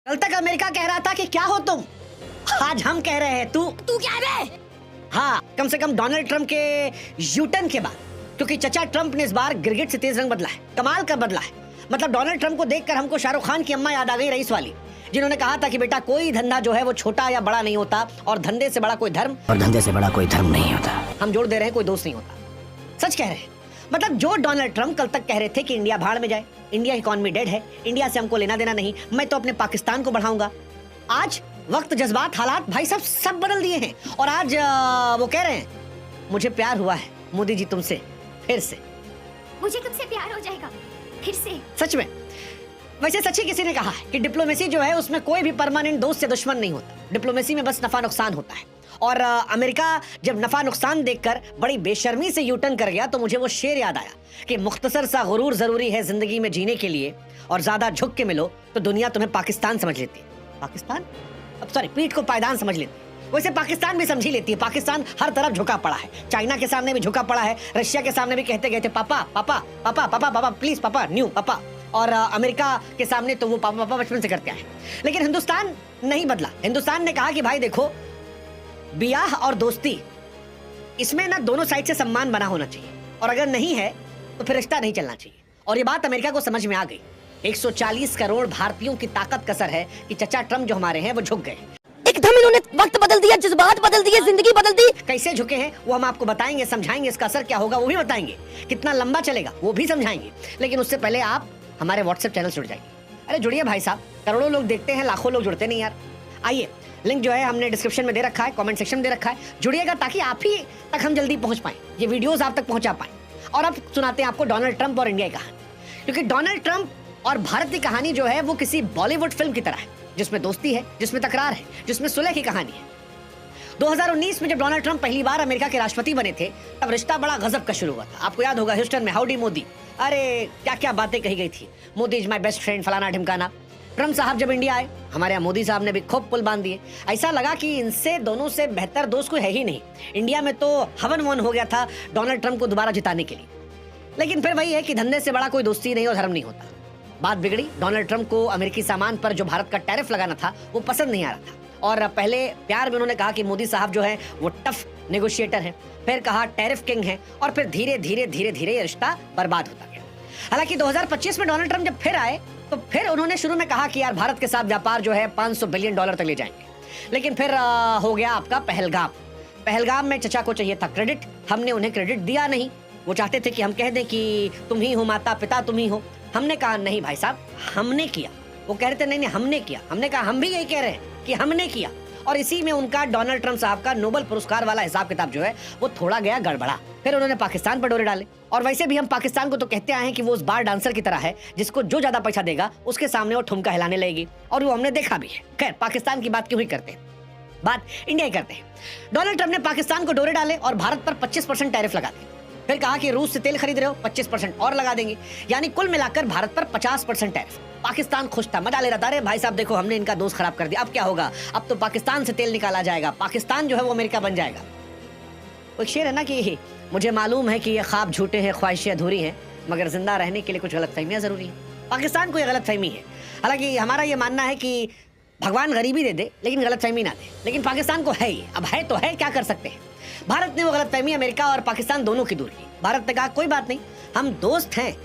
कल तक अमेरिका कह रहा था कि क्या हो तुम, आज हम कह रहे हैं तू क्या है बे? हाँ, कम से कम डोनाल्ड ट्रंप के यूटर्न के बाद, क्योंकि चचा ट्रंप ने इस बार गिरगिट से तेज रंग बदला है, कमाल का बदला है। मतलब डोनाल्ड ट्रंप को देखकर हमको शाहरुख खान की अम्मा याद आ गई, रईस वाली, जिन्होंने कहा था कि बेटा कोई धंधा जो है वो छोटा या बड़ा नहीं होता, और धंधे से बड़ा कोई धर्म, और धंधे से बड़ा कोई धर्म नहीं होता। हम जोड़ दे रहे हैं कोई दोस्त नहीं होता। सच कह रहे हैं। मतलब जो डोनाल्ड ट्रंप कल तक कह रहे थे कि इंडिया भाड़ में जाए, इंडिया इकोनॉमी डेड है, इंडिया से हमको लेना देना नहीं, मैं तो अपने पाकिस्तान को बढ़ाऊंगा, आज वक्त जज्बात हालात भाई साहब सब बदल दिए हैं। और आज वो कह रहे हैं मुझे प्यार हुआ है मोदी जी तुमसे, फिर से मुझे तुमसे प्यार हो जाएगा फिर से। सच में। वैसे सच ही किसी ने कहा है कि डिप्लोमेसी जो है उसमें कोई भी परमानेंट दोस्त या दुश्मन नहीं होता, डिप्लोमेसी में बस नफा नुकसान होता है। और अमेरिका जब नफा नुकसान देखकर बड़ी बेशर्मी से यूटर्न कर गया तो मुझे वो शेर याद आया कि मुख्तसर सा गुरूर जरूरी है जिंदगी में जीने के लिए, और ज्यादा झुक के मिलो तो दुनिया तुम्हें पाकिस्तान समझ लेती है। पाकिस्तान, अब सॉरी, पीठ को पायदान समझ लेती है। वैसे पाकिस्तान भी समझी लेती है, पाकिस्तान हर तरफ झुका पड़ा है, चाइना के सामने भी झुका पड़ा है, रशिया के सामने भी कहते गए थे पापा पापा पापा पापा पापा प्लीज पापा न्यू पापा, और अमेरिका के सामने तो वो पापा पापा बचपन से करते आए। लेकिन हिंदुस्तान नहीं बदला। हिंदुस्तान ने कहा कि भाई देखो, बियाह और दोस्ती इसमें ना दोनों साइड से सम्मान बना होना चाहिए, और अगर नहीं है तो फिर रिश्ता नहीं चलना चाहिए। और ये बात अमेरिका को समझ में आ गई। 140 करोड़ भारतीयों की ताकत कसर है कि चचा ट्रंप जो हमारे हैं वो झुक गए। एकदम इन्होंने वक्त बदल दिया, जज्बात बदल दिए, जिंदगी बदल दी। कैसे झुके हैं वो हम आपको बताएंगे, समझाएंगे, इसका असर क्या होगा वो भी बताएंगे, कितना लंबा चलेगा वो भी समझाएंगे। लेकिन उससे पहले आप हमारे व्हाट्सएप चैनल से जुड़ जाइए। अरे जुड़िए भाई साहब, करोड़ों लोग देखते हैं, लाखों लोग जुड़ते नहीं यार। आइए, लिंक जो है हमने डिस्क्रिप्शन में दे रखा है, कमेंट सेक्शन में दे रखा है, जुड़िएगा ताकि आप ही तक हम जल्दी पहुंच पाए, ये वीडियोस आप तक पहुंचा पाए। और अब सुनाते हैं आपको डोनाल्ड ट्रंप और इंडिया की कहानी, क्योंकि डोनाल्ड ट्रंप और भारत की कहानी जो है वो किसी बॉलीवुड फिल्म की तरह है, जिसमें दोस्ती है, जिसमें तकरार है, जिसमें सुलह की कहानी है। 2019 में जब डोनाल्ड ट्रंप पहली बार अमेरिका के राष्ट्रपति बने थे, तब रिश्ता बड़ा गजब का शुरू हुआ था। आपको याद होगा ह्यूस्टन में हाउडी मोदी, अरे क्या क्या बातें कही गई थी, Modi is my best friend, फलाना ढिमकाना। ट्रंप साहब जब इंडिया आए, हमारे यहाँ मोदी साहब ने भी खूब पुल बांध दिए। ऐसा लगा कि इनसे दोनों से बेहतर दोस्त कोई है ही नहीं। इंडिया में तो हवन वन हो गया था डोनाल्ड ट्रंप को दोबारा जिताने के लिए। लेकिन फिर वही है कि धंधे से बड़ा कोई दोस्ती नहीं और धर्म नहीं होता। बात बिगड़ी, डोनाल्ड ट्रंप को अमेरिकी सामान पर जो भारत का टैरिफ लगाना था वो पसंद नहीं आ रहा था, और पहले प्यार में उन्होंने कहा कि मोदी साहब जो है वो टफ नेगोशिएटर हैं, फिर कहा टैरिफ किंग है, और फिर धीरे धीरे धीरे धीरे ये रिश्ता बर्बाद होता गया। हालांकि 2025 में डोनाल्ड ट्रंप जब फिर आए तो फिर उन्होंने शुरू में कहा कि यार भारत के साथ व्यापार जो है $500 बिलियन तक ले जाएंगे। लेकिन फिर हो गया आपका पहलगाम। पहलगाम में चचा को चाहिए था क्रेडिट, हमने उन्हें क्रेडिट दिया नहीं। वो चाहते थे कि हम कह दें कि तुम ही हो माता पिता, तुम ही हो। हमने कहा नहीं भाई साहब, हमने किया। वो कह रहे थे नहीं नहीं हमने किया। हमने कहा हम भी यही कह रहे हैं कि हमने किया। और इसी में उनका डोनाल्ड ट्रंप साहब का नोबेल पुरस्कार वाला हिसाब किताब जो है वो थोड़ा गया गड़बड़ा। फिर उन्होंने पाकिस्तान पर डोरे डाले। और वैसे भी हम पाकिस्तान को तो कहते आए हैं कि वो उस बार डांसर की तरह है जिसको जो ज्यादा पैसा देगा उसके सामने वो ठुमका हिलाने लगेगी, और वो हमने देखा भी है। खैर, पाकिस्तान की बात क्यों ही करते हैं, बात इंडिया ही करते हैं। डोनाल्ड ट्रंप ने पाकिस्तान को डोरे डाले और भारत पर 25% टैरिफ लगा दिए। फिर कहा कि रूस से तेल खरीद रहे हो, 25% और लगा देंगे, यानी कुल मिलाकर भारत पर 50% टैरिफ। पाकिस्तान खुश था, मजा ले रहा था, अरे भाई साहब देखो हमने इनका दोस्त खराब कर दिया, अब क्या होगा, अब तो पाकिस्तान से तेल निकाला जाएगा, पाकिस्तान जो है वो अमेरिका बन जाएगा। वो एक शेर है ना कि मुझे मालूम है कि ये ख्वाब झूठे हैं, ख्वाहिशें अधूरी हैं, मगर जिंदा रहने के लिए कुछ गलतफहमियां जरूरी हैं। पाकिस्तान को ये गलतफहमी है। हालांकि हमारा ये मानना है कि भगवान गरीबी दे दे लेकिन गलतफहमी ना दे, लेकिन पाकिस्तान को है ही, अब है तो है, क्या कर सकते हैं। भारत ने वो गलतफहमी अमेरिका और पाकिस्तान दोनों की दूर की। भारत ने कहा कोई बात नहीं, हम दोस्त हैं,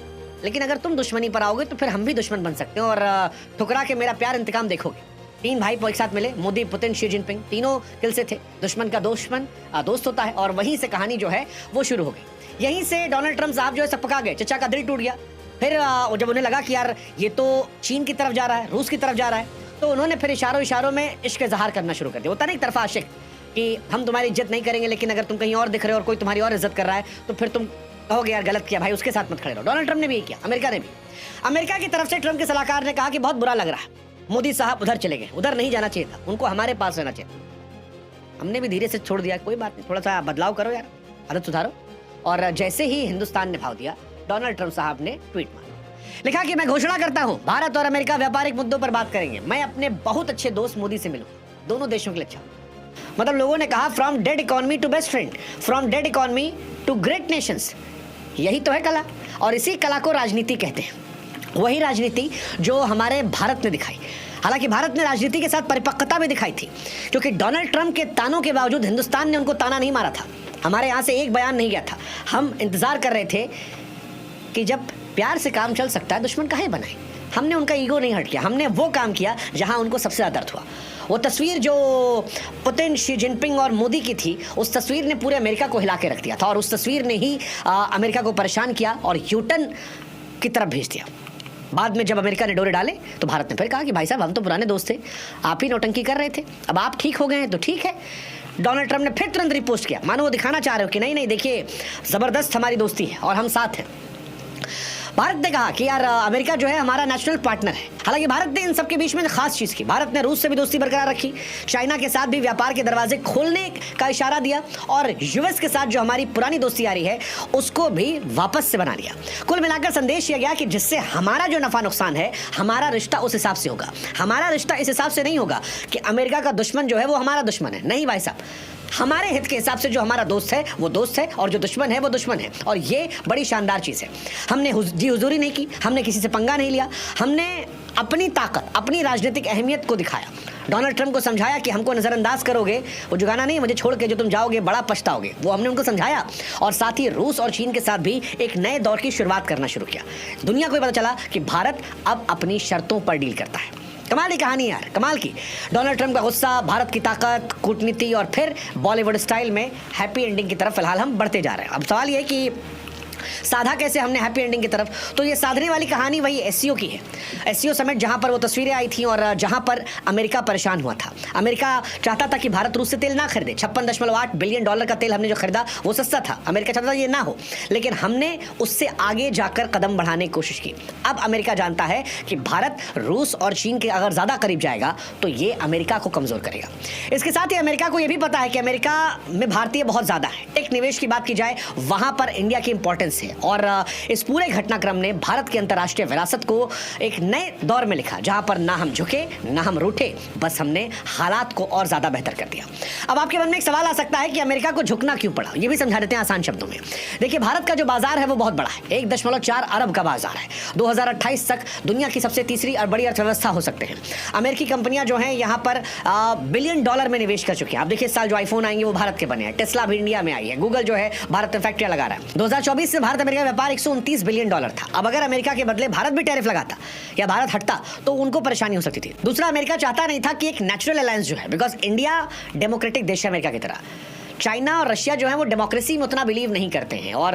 लेकिन अगर तुम दुश्मनी पर आओगे तो फिर हम भी दुश्मन बन सकते हैं, और ठुकरा के मेरा प्यार इंतकाम देखोगे। 3 भाई एक साथ मिले, मोदी, पुतिन, शी जिनपिंग, तीनों दिल से थे। दुश्मन का दुश्मन दोस्त होता है, और वहीं से कहानी जो है वो शुरू हो गई। यहीं से डोनाल्ड ट्रंप साहब जो है सपका गए, चचा का दिल टूट गया। फिर जब उन्हें लगा कि यार ये तो चीन की तरफ जा रहा है, रूस की तरफ जा रहा है, तो उन्होंने फिर इशारों इशारों में इश्क इजहार करना शुरू कर दिया। होता नहीं एक तरफा आशिक कि हम तुम्हारी इज्जत नहीं करेंगे, लेकिन अगर तुम कहीं और दिख रहे हो और कोई तुम्हारी और इज्जत कर रहा है तो फिर तुम कहोगे यार गलत किया भाई, उसके साथ मत खड़े रहो। डोनाल्ड ट्रंप ने भी यही किया, अमेरिका ने भी। अमेरिका की तरफ से ट्रंप के सलाहकार ने कहा कि बहुत बुरा लग रहा है, मोदी साहब उधर चले गए, उधर नहीं जाना चाहिए था, उनको हमारे पास रहना चाहिए था। हमने भी धीरे से छोड़ दिया, कोई बात नहीं, थोड़ा सा बदलाव करो यार, आदत सुधारो। और जैसे ही हिंदुस्तान ने भाव दिया, डोनाल्ड ट्रंप साहब ने ट्वीट मारा, लिखा कि मैं घोषणा करता हूं भारत और अमेरिका व्यापारिक मुद्दों पर बात करेंगे, मैं अपने बहुत अच्छे दोस्त मोदी से मिलूंगा, दोनों देशों के लिए अच्छा। मतलब लोगों ने कहा from dead economy to best friend, from dead economy to great nations. यही तो है कला, और इसी कला को राजनीति कहते हैं। वही राजनीति जो हमारे भारत ने दिखाई। हालांकि भारत ने राजनीति के साथ परिपक्वता भी दिखाई थी, क्योंकि डोनाल्ड ट्रंप के तानों के बावजूद हिंदुस्तान ने उनको ताना नहीं मारा था। हमारे यहाँ से एक बयान नहीं गया था। हम इंतजार कर रहे थे कि जब प्यार से काम चल सकता है दुश्मन काहे बनाए। हमने उनका ईगो नहीं हट किया, हमने वो काम किया जहां उनको सबसे ज़्यादा दर्द हुआ। वो तस्वीर जो पुतिन, शी जिनपिंग और मोदी की थी, उस तस्वीर ने पूरे अमेरिका को हिला के रख दिया था, और उस तस्वीर ने ही अमेरिका को परेशान किया और यूटर्न की तरफ भेज दिया। बाद में जब अमेरिका ने डोरे डाले तो भारत ने फिर कहा कि भाई साहब हम तो पुराने दोस्त थे, आप ही नौटंकी कर रहे थे, अब आप ठीक हो गए हैं तो ठीक है। डोनाल्ड ट्रंप ने फिर तुरंत रिपोस्ट किया, मानो वो दिखाना चाह रहे हो कि नहीं नहीं देखिए ज़बरदस्त हमारी दोस्ती है और हम साथ हैं। भारत ने कहा कि यार अमेरिका जो है हमारा नेशनल पार्टनर है। हालांकि भारत ने इन सब के बीच में खास चीज़ की, भारत ने रूस से भी दोस्ती बरकरार रखी, चाइना के साथ भी व्यापार के दरवाजे खोलने का इशारा दिया, और यूएस के साथ जो हमारी पुरानी दोस्ती आ रही है उसको भी वापस से बना लिया। कुल मिलाकर संदेश यह गया कि जिससे हमारा जो नफा नुकसान है, हमारा रिश्ता उस हिसाब से होगा। हमारा रिश्ता इस हिसाब से नहीं होगा कि अमेरिका का दुश्मन जो है वो हमारा दुश्मन है, नहीं भाई साहब। हमारे हित के हिसाब से जो हमारा दोस्त है वो दोस्त है, और जो दुश्मन है वो दुश्मन है, और ये बड़ी शानदार चीज़ है। हमने जी हुजूरी नहीं की, हमने किसी से पंगा नहीं लिया, हमने अपनी ताकत, अपनी राजनीतिक अहमियत को दिखाया। डोनाल्ड ट्रंप को समझाया कि हमको नज़रअंदाज करोगे, वो जो गाना नहीं मुझे छोड़ के जो तुम जाओगे बड़ा पछताओगे, वो हमने उनको समझाया। और साथ ही रूस और चीन के साथ भी एक नए दौर की शुरुआत करना शुरू किया। दुनिया को पता चला कि भारत अब अपनी शर्तों पर डील करता है। कमाल की कहानी यार, कमाल की। डोनाल्ड ट्रंप का गुस्सा, भारत की ताकत, कूटनीति, और फिर बॉलीवुड स्टाइल में हैप्पी एंडिंग की तरफ फिलहाल हम बढ़ते जा रहे हैं। अब सवाल ये है कि साधा कैसे हमने हैप्पी एंडिंग की तरफ, तो ये साधने वाली कहानी वही एससीओ की है। एससीओ समिट जहां पर वो तस्वीरें आई थी और जहां पर अमेरिका परेशान हुआ था। अमेरिका चाहता था कि भारत रूस से तेल ना खरीदे। $56.8 बिलियन का तेल हमने जो खरीदा वो सस्ता था, अमेरिका चाहता था ये ना हो, लेकिन हमने उससे आगे जाकर कदम बढ़ाने की कोशिश की। अब अमेरिका जानता है कि भारत रूस और चीन के अगर ज़्यादा करीब जाएगा तो ये अमेरिका को कमज़ोर करेगा। इसके साथ ही अमेरिका को यह भी पता है कि अमेरिका में भारतीय बहुत ज़्यादा है। टेक निवेश की बात की जाए वहाँ पर इंडिया की इंपॉर्टेंस है, और इस पूरे घटनाक्रम ने भारत की अंतर्राष्ट्रीय विरासत को एक नए दौर में लिखा, जहां पर ना हम झुके ना हम रूठे, बस हमने हालात को और ज्यादा बेहतर कर दिया। अब आपके मन में एक सवाल आ सकता है कि अमेरिका को झुकना क्यों पड़ा, ये भी समझा देते हैं आसान शब्दों में। देखिए, भारत का जो बाजार है वो बहुत बड़ा है, 1.4 अरब का बाजार है। 2028 तक दुनिया की सबसे तीसरी और बड़ी अर्थव्यवस्था हो सकते हैं। अमेरिकी कंपनियां जो हैं यहाँ पर $बिलियन में निवेश कर चुकी हैं। आप देखिए, इस साल जो आईफोन आएंगे वो भारत के बने हैं, टेस्ला भी इंडिया में आई है, गूगल जो है भारत में फैक्ट्रियां लगा रहा है। 2024 से भारत अमेरिका व्यापार $129 बिलियन था। अब अगर अमेरिका के बदले भारत भी टैरिफ लगाता या भारत हटता तो उनको परेशानी हो सकती थी। दूसरा, अमेरिका चाहता नहीं था कि एक नेचुरल अलायंस जो है, बिकॉज इंडिया डेमोक्रेटिक देश है अमेरिका की तरह, चाइना और रशिया जो है वो डेमोक्रेसी में उतना बिलीव नहीं करते हैं, और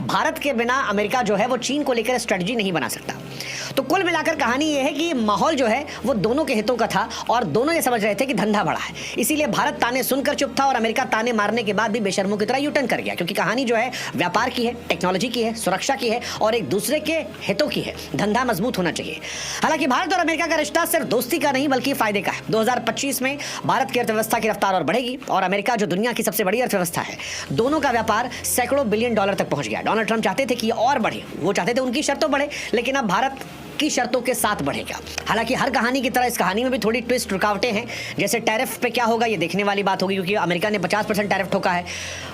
भारत के बिना अमेरिका जो है वो चीन को लेकर स्ट्रेटजी नहीं बना सकता। तो कुल मिलाकर कहानी ये है कि माहौल जो है वो दोनों के हितों का था, और दोनों ये समझ रहे थे कि धंधा बड़ा है। इसीलिए भारत ताने सुनकर चुप था, और अमेरिका ताने मारने के बाद भी बेशर्मों की तरह यूटर्न कर गया, क्योंकि कहानी जो है व्यापार की है, टेक्नोलॉजी की है, सुरक्षा की है, और एक दूसरे के हितों की है। धंधा मजबूत होना चाहिए। हालांकि भारत और अमेरिका का रिश्ता सिर्फ दोस्ती का नहीं बल्कि फायदे का है। 2025 में भारत की अर्थव्यवस्था की रफ्तार और बढ़ेगी, और अमेरिका जो दुनिया की सबसे बड़ी अर्थव्यवस्था है, दोनों का व्यापार सैकड़ों बिलियन डॉलर तक पहुंच गया। डोनाल्ड ट्रंप चाहते थे कि ये और बढ़े, वो चाहते थे उनकी शर्तों बढ़े, लेकिन अब भारत की शर्तों के साथ बढ़ेगा। हालांकि हर कहानी की तरह इस कहानी में भी थोड़ी ट्विस्ट, रुकावटें हैं। जैसे टैरिफ पे क्या होगा ये देखने वाली बात होगी, क्योंकि अमेरिका ने 50% टैरिफ ठोका है,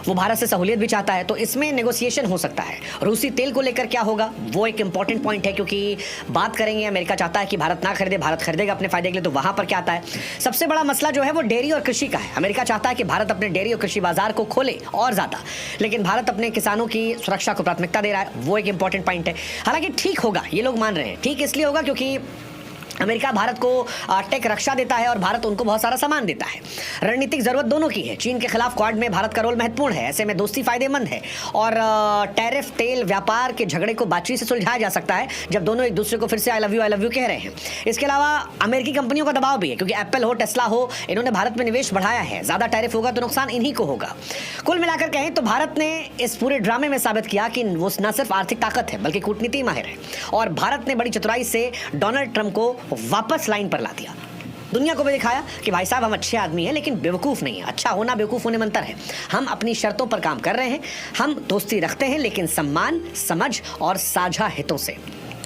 वो भारत से सहूलियत भी चाहता है, तो इसमें नेगोशिएशन हो सकता है। रूसी तेल को लेकर क्या होगा वो एक इंपॉर्टेंट पॉइंट है, क्योंकि बात करेंगे अमेरिका चाहता है कि भारत ना खरीदे, भारत खरीदेगा अपने फायदे के लिए, तो वहां पर क्या आता है। सबसे बड़ा मसला जो है वो डेयरी और कृषि का है। अमेरिका चाहता है कि भारत अपने डेयरी और कृषि बाजार को खोले और ज्यादा, लेकिन भारत अपने किसानों की सुरक्षा को प्राथमिकता दे रहा है, वो एक इंपॉर्टेंट पॉइंट है। हालांकि ठीक होगा, ये लोग मान रहे हैं, ठीक इसलिए होगा क्योंकि अमेरिका भारत को टेक रक्षा देता है और भारत उनको बहुत सारा सामान देता है। रणनीतिक जरूरत दोनों की है। चीन के खिलाफ क्वाड में भारत का रोल महत्वपूर्ण है, ऐसे में दोस्ती फायदेमंद है, और टैरिफ, तेल, व्यापार के झगड़े को बातचीत से सुलझाया जा सकता है जब दोनों एक दूसरे को फिर से आई लव यू कह रहे हैं। इसके अलावा अमेरिकी कंपनियों का दबाव भी है, क्योंकि एप्पल हो, टेस्ला हो, इन्होंने भारत में निवेश बढ़ाया है। ज्यादा टैरिफ होगा तो नुकसान इन्हीं को होगा। कुल मिलाकर कहें तो भारत ने इस पूरे ड्रामे में साबित किया कि वो न सिर्फ आर्थिक ताकत है बल्कि कूटनीति माहिर है, और भारत ने बड़ी चतुराई से डोनाल्ड ट्रंप को वापस लाइन पर ला दिया। दुनिया को भी दिखाया कि भाई साहब हम अच्छे आदमी हैं लेकिन बेवकूफ़ नहीं है। अच्छा होना बेवकूफ़ होने में अंतर है। हम अपनी शर्तों पर काम कर रहे हैं, हम दोस्ती रखते हैं लेकिन सम्मान, समझ और साझा हितों से।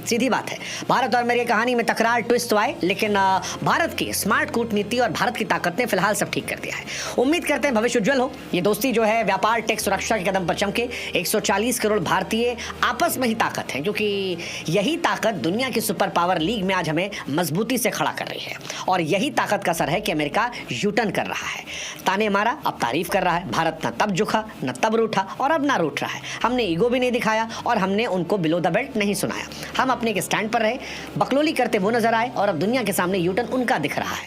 सीधी बात है, भारत और अमेरिका कहानी में तकरार ट्विस्ट तो आए, लेकिन भारत की स्मार्ट कूटनीति और भारत की ताकत ने फिलहाल सब ठीक कर दिया है। उम्मीद करते हैं भविष्य उज्जवल हो। ये दोस्ती जो है व्यापार, टैक्स, सुरक्षा के कदम पर चमके। 140 करोड़ भारतीय आपस में ही ताकत है, क्योंकि यही ताकत दुनिया की सुपर पावर लीग में आज हमें मजबूती से खड़ा कर रही है। और यही ताकत का असर है कि अमेरिका यूटर्न कर रहा है। ताने मारा, अब तारीफ कर रहा है। भारत न तब झुका, न तब रूठा और अब ना रूठ रहा है। हमने ईगो भी नहीं दिखाया और हमने उनको बिलो द बेल्ट नहीं सुनाया। हम अपने के स्टैंड पर रहे, बकलोली करते वो नजर आए और अब दुनिया के सामने यूटर्न उनका दिख रहा है।